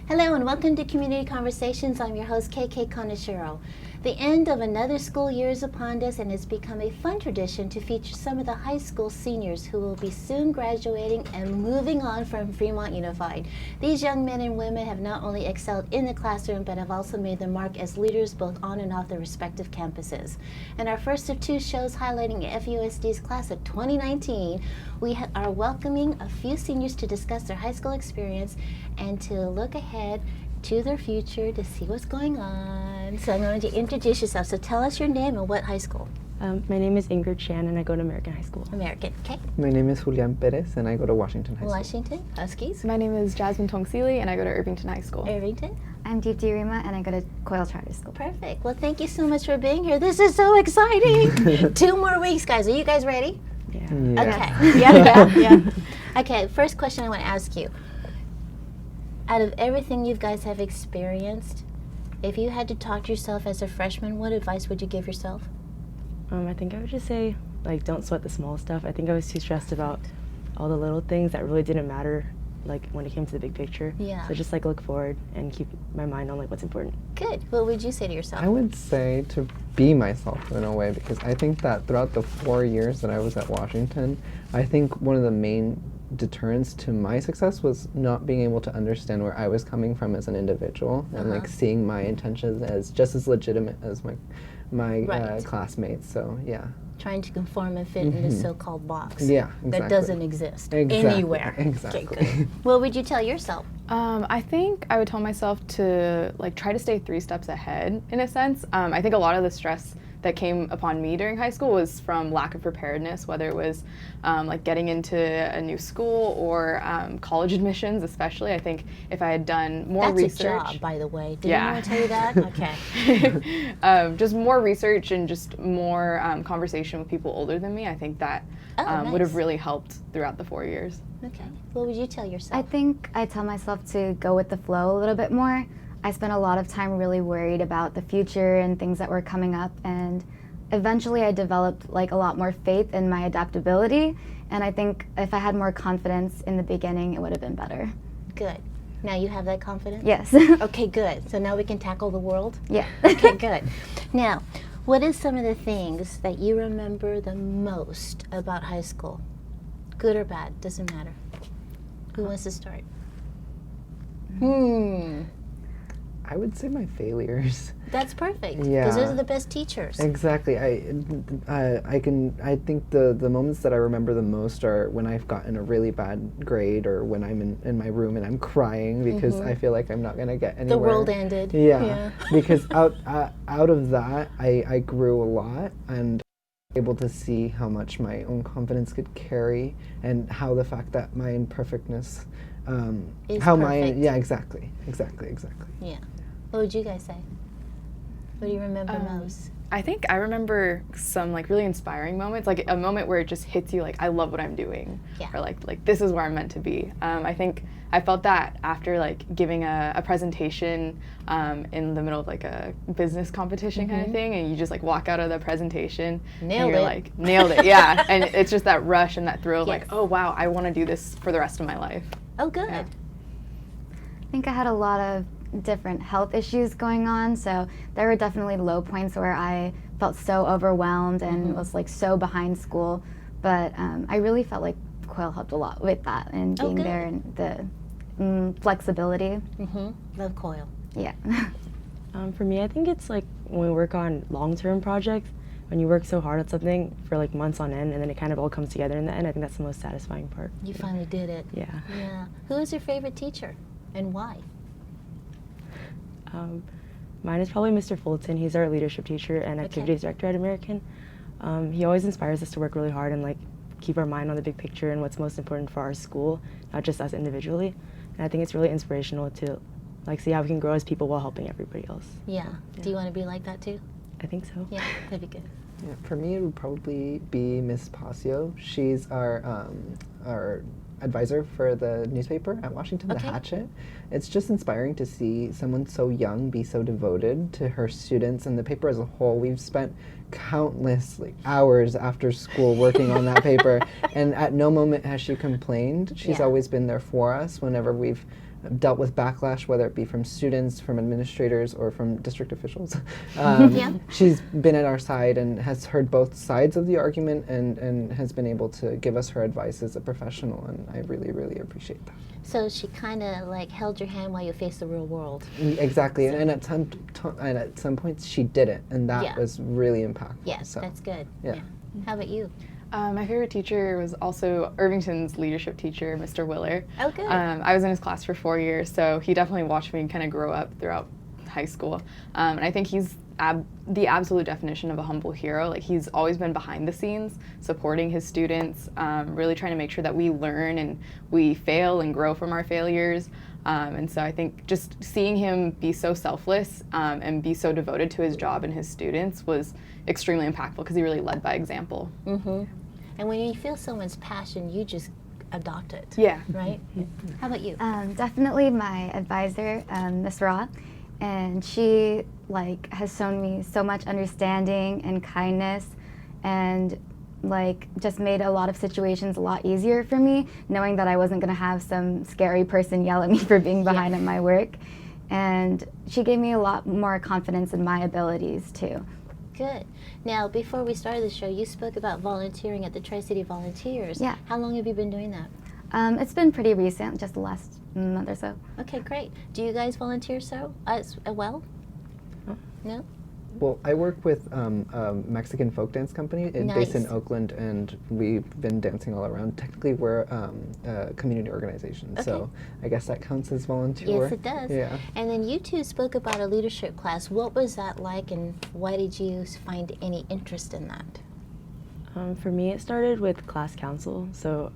Hello and welcome to Community Conversations. I'm your host, KK Conachero. The end of another school year is upon us, and it's become a fun tradition to feature some of the high school seniors who will be soon graduating and moving on from Fremont Unified. These young men and women have not only excelled in the classroom, but have also made their mark as leaders both on and off their respective campuses. In our first of two shows highlighting FUSD's class of 2019, we are welcoming a few seniors to discuss their high school experience and to look ahead to their future to see what's going on. So I'm going to introduce yourself. So tell us your name and what high school. My name is Ingrid Chan and I go to American High School. American, okay. My name is Julian Perez and I go to Washington High School. Washington, Huskies. My name is Jasmine Tongsili and I go to Irvington High School. Irvington. I'm Deepti Rima and I go to C.O.I.L Charter School. Perfect. Well, thank you so much for being here. This is so exciting. 2 more weeks, guys. Are you guys ready? Yeah. Okay. Yeah. Okay, first question I want to ask you. Out of everything you guys have experienced, if you had to talk to yourself as a freshman, what advice would you give yourself? I think I would just say, like, don't sweat the small stuff. I think I was too stressed about all the little things that really didn't matter, like, when it came to the big picture. Yeah. So just, like, look forward and keep my mind on, like, what's important. Good. What would you say to yourself? I would say to be myself in a way, because I think that throughout the 4 years that I was at Washington, I think one of the main deterrents to my success was not being able to understand where I was coming from as an individual and like seeing my intentions as just as legitimate as my classmates. So yeah. Trying to conform and fit in this so-called box. Yeah, exactly. That doesn't exist anywhere. Exactly. Okay, good. What would you tell yourself? I think I would tell myself to try to stay 3 steps ahead in a sense. I think a lot of the stress that came upon me during high school was from lack of preparedness, whether it was getting into a new school or college admissions especially. I think if I had done more research. That's a job, by the way. Did anyone tell you that? Okay. Just more research and just more conversation with people older than me. I think that would have really helped throughout the 4 years. Okay. What would you tell yourself? I think I tell myself to go with the flow a little bit more. I spent a lot of time really worried about the future and things that were coming up, and eventually I developed a lot more faith in my adaptability, and I think if I had more confidence in the beginning, it would have been better. Good. Now you have that confidence? Yes. Okay, good. So now we can tackle the world? Yeah. Okay, good. Now, what is some of the things that you remember the most about high school? Good or bad, doesn't matter. Who wants to start? I would say my failures. That's perfect. Yeah. Because those are the best teachers. Exactly. I think the moments that I remember the most are when I've gotten a really bad grade or when I'm in my room and I'm crying because I feel like I'm not going to get anywhere. The world ended. Yeah. Because out of that, I grew a lot and able to see how much my own confidence could carry and how the fact that my imperfectness is how perfect. exactly. Yeah. What would you guys say? What do you remember most? I think I remember some really inspiring moments, like a moment where it just hits you I love what I'm doing, or like this is where I'm meant to be. I think I felt that after giving a presentation in the middle of a business competition kind of thing, and you just walk out of the presentation nailed and you're nailed it, yeah. And it's just that rush and that thrill of oh wow, I want to do this for the rest of my life. Oh, good. Yeah. I think I had a lot of different health issues going on, so there were definitely low points where I felt so overwhelmed and was so behind school, but I really felt like C.O.I.L helped a lot with that and being there and the flexibility. Love C.O.I.L. Yeah. For me, I think it's when we work on long-term projects, when you work so hard at something for months on end and then it kind of all comes together in the end. I think that's the most satisfying part. You finally did it. Yeah. Yeah. Who is your favorite teacher and why? Mine is probably Mr. Fulton. He's our leadership teacher and activities director at American. He always inspires us to work really hard and keep our mind on the big picture and what's most important for our school, not just us individually. And I think it's really inspirational to see how we can grow as people while helping everybody else. Yeah. Do you want to be like that too? I think so. Yeah, that'd be good. Yeah, for me, it would probably be Miss Pasio. She's our advisor for the newspaper at Washington, The Hatchet. It's just inspiring to see someone so young be so devoted to her students and the paper as a whole. We've spent countless hours after school working on that paper, and at no moment has she complained. She's Yeah. always been there for us whenever we've dealt with backlash, whether it be from students, from administrators, or from district officials. Yeah. She's been at our side and has heard both sides of the argument, and has been able to give us her advice as a professional, and I really, really appreciate that. So she kind of like held your hand while you faced the real world. Exactly, and at some points she didn't, and that Yeah. was really impactful. Yes, so, that's good. yeah. How about you? My favorite teacher was also Irvington's leadership teacher, Mr. Willer. Oh, good. I was in his class for 4 years, so he definitely watched me kind of grow up throughout high school. And I think he's the absolute definition of a humble hero. Like, he's always been behind the scenes, supporting his students, really trying to make sure that we learn and we fail and grow from our failures. And so I think just seeing him be so selfless and be so devoted to his job and his students was extremely impactful because he really led by example. Mm-hmm. And when you feel someone's passion, you just adopt it. Yeah. Right? How about you? Definitely my advisor, Miss Ra, and she has shown me so much understanding and kindness, and just made a lot of situations a lot easier for me, knowing that I wasn't going to have some scary person yell at me for being behind at my work. And she gave me a lot more confidence in my abilities too. Good. Now, before we started the show, you spoke about volunteering at the Tri-City Volunteers. Yeah. How long have you been doing that? It's been pretty recent, just the last month or so. Okay, great. Do you guys volunteer as well? No? Well, I work with a Mexican folk dance company based in Nice. Oakland, and we've been dancing all around. Technically, we're a community organization, so Okay. I guess that counts as volunteer Yes, work. it does. Yeah. And then you two spoke about a leadership class. What was that like, and why did you find any interest in that? For me, it started with class council. So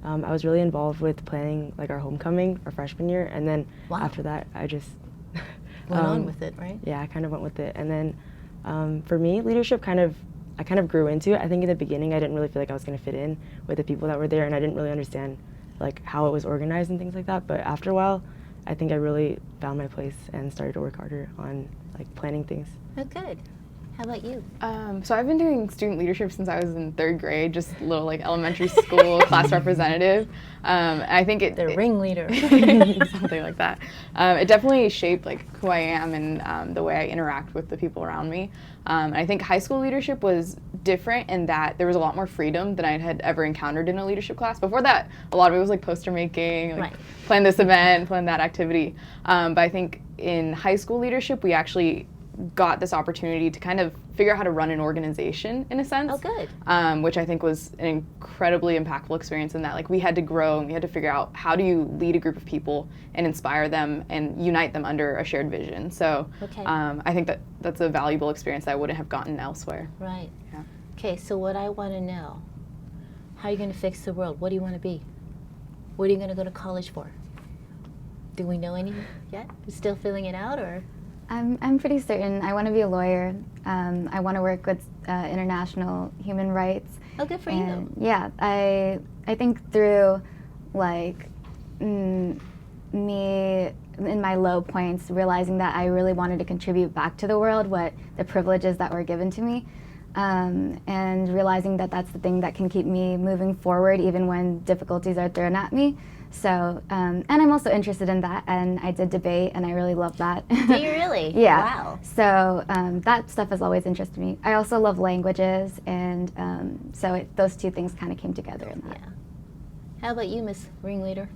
I was really involved with planning our homecoming, our freshman year, and then Wow. after that, I just Went on with it, right? Yeah, I kind of went with it. And then for me, leadership I kind of grew into it. I think in the beginning, I didn't really feel like I was going to fit in with the people that were there, and I didn't really understand how it was organized and things like that. But after a while, I think I really found my place and started to work harder on planning things. Oh, good. How about you? So I've been doing student leadership since I was in 3rd grade, just a little elementary school class representative. I think The ringleader. something like that. It definitely shaped who I am and the way I interact with the people around me. I think high school leadership was different in that there was a lot more freedom than I had ever encountered in a leadership class. Before that, a lot of it was poster making, Right. plan this event, plan that activity. But I think in high school leadership, we actually got this opportunity to kind of figure out how to run an organization in a sense. Oh, good. Which I think was an incredibly impactful experience in that we had to grow and we had to figure out how do you lead a group of people and inspire them and unite them under a shared vision. So Okay. I think that's a valuable experience that I wouldn't have gotten elsewhere. Right. Yeah. Okay, so what I want to know, how are you going to fix the world? What do you want to be? What are you going to go to college for? Do we know any yet? Still filling it out, or? I'm pretty certain I want to be a lawyer. I want to work with international human rights. Oh, good for And you. yeah, I think through me in my low points, realizing that I really wanted to contribute back to the world what the privileges that were given to me, and realizing that that's the thing that can keep me moving forward even when difficulties are thrown at me. So, and I'm also interested in that, and I did debate, and I really love that. Do you really? Yeah. Wow. So that stuff has always interested me. I also love languages, and so those two things kind of came together in that. Yeah. How about you, Miss Ringleader?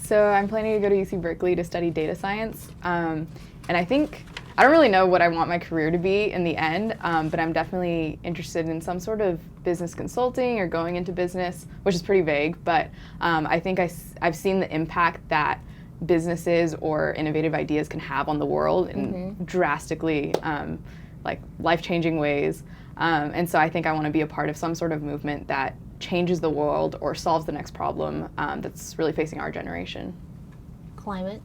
So I'm planning to go to UC Berkeley to study data science. And I think, I don't really know what I want my career to be in the end, but I'm definitely interested in some sort of business consulting or going into business, which is pretty vague, but I think I've seen the impact that businesses or innovative ideas can have on the world in drastically life-changing ways. And so I think I want to be a part of some sort of movement that changes the world or solves the next problem that's really facing our generation. Climate.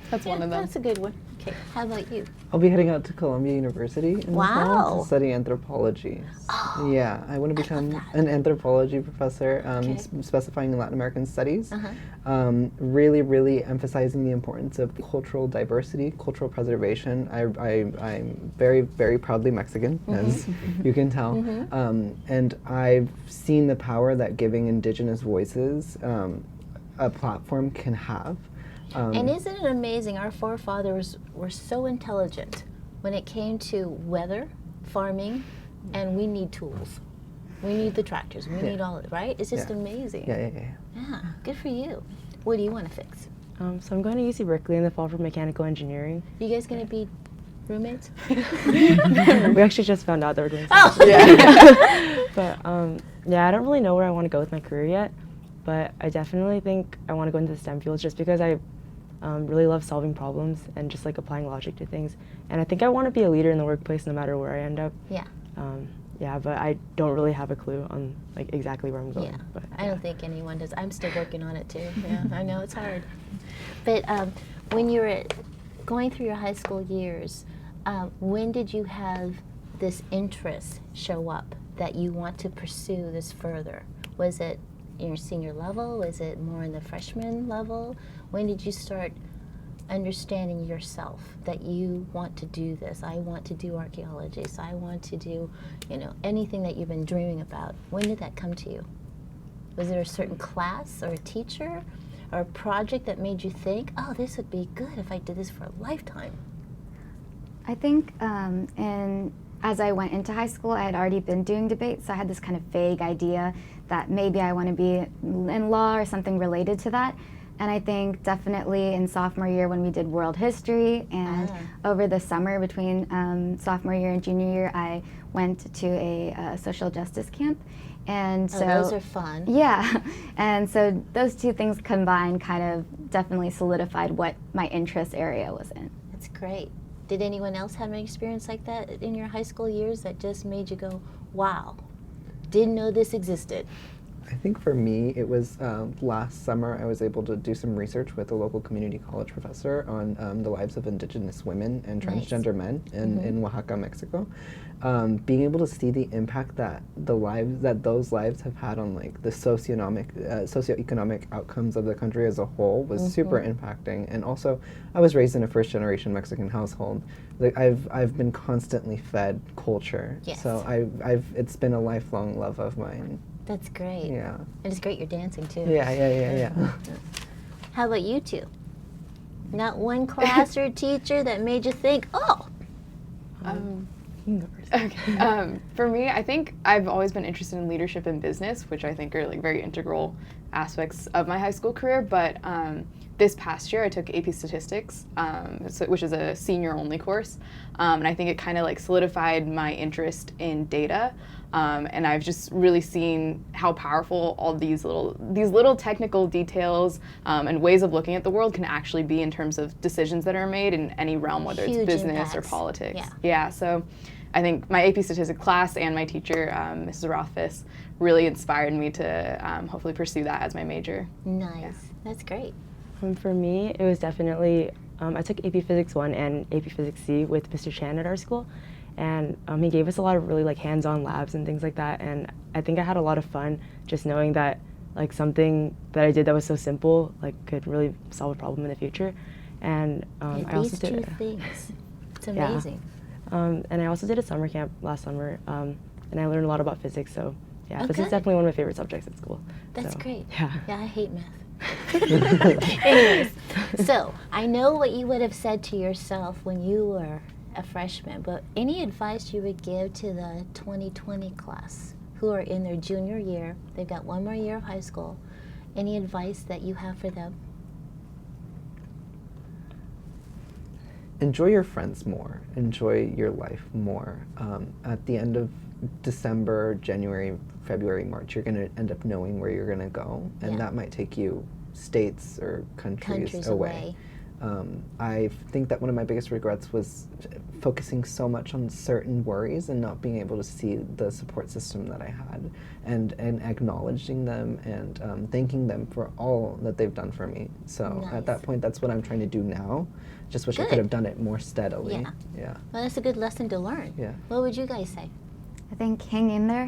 That's one of them. That's a good one. Okay, how about you? I'll be heading out to Columbia University in the fall Wow. to study anthropology. Oh, Yeah, I want to become that. an anthropology professor, Okay. specifying in Latin American studies. Uh-huh. Really, really emphasizing the importance of cultural diversity, cultural preservation. I'm very, very proudly Mexican, as you can tell. And I've seen the power that giving Indigenous voices a platform can have. And isn't it amazing? Our forefathers were so intelligent when it came to weather, farming, and we need tools. We need the tractors. We need all of it, right? It's just amazing. Yeah. Yeah, good for you. What do you want to fix? So I'm going to UC Berkeley in the fall for mechanical engineering. You guys going to be roommates? We actually just found out that we're doing Oh! yeah. But yeah, I don't really know where I want to go with my career yet, but I definitely think I want to go into the STEM fields just because I really love solving problems and just like applying logic to things. And I think I want to be a leader in the workplace no matter where I end up. Yeah. Yeah, but I don't really have a clue on like exactly where I'm going. Yeah, But, I don't think anyone does. I'm still working on it too. Yeah, I know it's hard. But when you were going through your high school years, when did you have this interest show up that you want to pursue this further? Was it in your senior level? Was it more in the freshman level? When did you start understanding yourself that you want to do this? I want to do archaeology, so I want to do, anything that you've been dreaming about. When did that come to you? Was there a certain class or a teacher or a project that made you think, oh, this would be good if I did this for a lifetime? I think as I went into high school, I had already been doing debates, so I had this kind of vague idea that maybe I want to be in law or something related to that. And I think definitely in sophomore year when we did world history, and over the summer between sophomore year and junior year, I went to a social justice camp. And so those are fun. Yeah, and so those two things combined kind of definitely solidified what my interest area was in. That's great. Did anyone else have an experience like that in your high school years that just made you go, wow, didn't know this existed? I think for me, it was last summer I was able to do some research with a local community college professor on the lives of Indigenous women and transgender men in Oaxaca, Mexico. Being able to see the impact that those lives have had on like the socioeconomic outcomes of the country as a whole was super impacting. And also, I was raised in a first-generation Mexican household. Like I've been constantly fed culture, so it's been a lifelong love of mine. That's great. Yeah. And it's great you're dancing too. Yeah. How about you two? Not one class or teacher that made you think, oh. Okay. For me, I think I've always been interested in leadership and business, which I think are like very integral aspects of my high school career. But this past year, I took AP Statistics, which is a senior-only course, and I think it kind of like solidified my interest in data. And I've just really seen how powerful all these little technical details and ways of looking at the world can actually be in terms of decisions that are made in any realm, whether Huge it's business impacts. or politics. Yeah. So I think my AP Statistics class and my teacher, Mrs. Rothfuss, really inspired me to hopefully pursue that as my major. Nice. Yeah. That's great. For me, it was definitely, I took AP Physics 1 and AP Physics C with Mr. Chan at our school. And he gave us a lot of really like hands-on labs and things like that, and I think I had a lot of fun just knowing that like something that I did that was so simple like could really solve a problem in the future. And I also did these two things. It's amazing. And I also did a summer camp last summer, and I learned a lot about physics. So yeah, Oh, this good. is definitely one of my favorite subjects at school. That's So, great. Yeah. Yeah, I hate math. Anyways, so I know what you would have said to yourself when you were a freshman, but any advice you would give to the 2020 class who are in their junior year, they've got one more year of high school, any advice that you have for them? Enjoy your friends more. Enjoy your life more. At the end of December, January, February, March, you're going to end up knowing where you're going to go, and that might take you states or countries away. I think that one of my biggest regrets was focusing so much on certain worries and not being able to see the support system that I had, and acknowledging them and thanking them for all that they've done for me. So at that point, that's what I'm trying to do now. Just wish I could have done it more steadily. Yeah. Yeah. Well, that's a good lesson to learn. Yeah. What would you guys say? I think hang in there.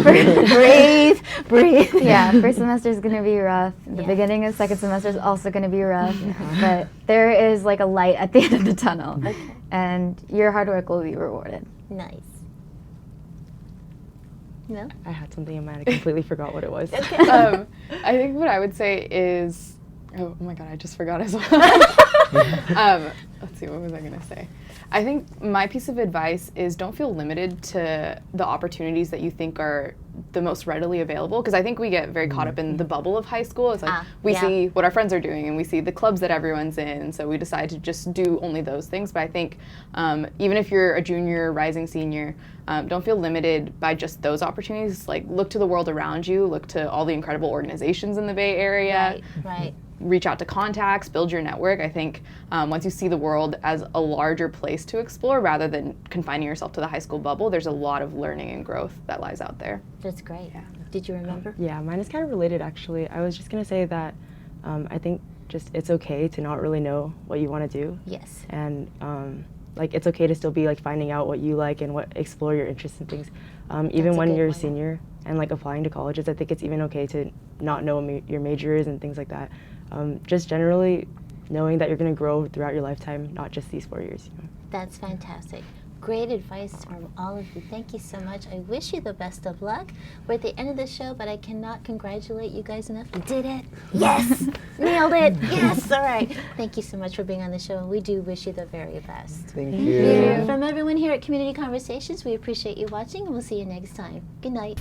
Breathe, breathe. Yeah, first semester is going to be rough. The Yeah. beginning of second semester is also going to be rough. But there is like a light at the end of the tunnel. Okay. And your hard work will be rewarded. Nice. No? I had something in mind. I completely forgot what it was. I think what I would say is, oh my god, I just forgot as well. Let's see, what was I gonna say? I think my piece of advice is don't feel limited to the opportunities that you think are the most readily available, because I think we get very caught up in the bubble of high school. It's like we see what our friends are doing and we see the clubs that everyone's in, so we decide to just do only those things. But I think even if you're a junior, rising senior, don't feel limited by just those opportunities. Like, look to the world around you, look to all the incredible organizations in the Bay Area. Right. Reach out to contacts, build your network. I think once you see the world as a larger place to explore rather than confining yourself to the high school bubble, there's a lot of learning and growth that lies out there. That's great. Yeah. Did you remember? Yeah, mine is kind of related, actually. I was just going to say that I think just it's okay to not really know what you want to do. Yes. And like, it's okay to still be like finding out what you like and explore your interests and things. Even That's a when good you're a one. senior and like applying to colleges, I think it's even okay to not know what your major is and things like that. Just generally knowing that you're going to grow throughout your lifetime, not just these 4 years. You know? That's fantastic. Great advice from all of you. Thank you so much. I wish you the best of luck. We're at the end of the show, but I cannot congratulate you guys enough. You did it. Yes. Nailed it. Yes. All right. Thank you so much for being on the show, and we do wish you the very best. Thank you. From everyone here at Community Conversations, we appreciate you watching, and we'll see you next time. Good night.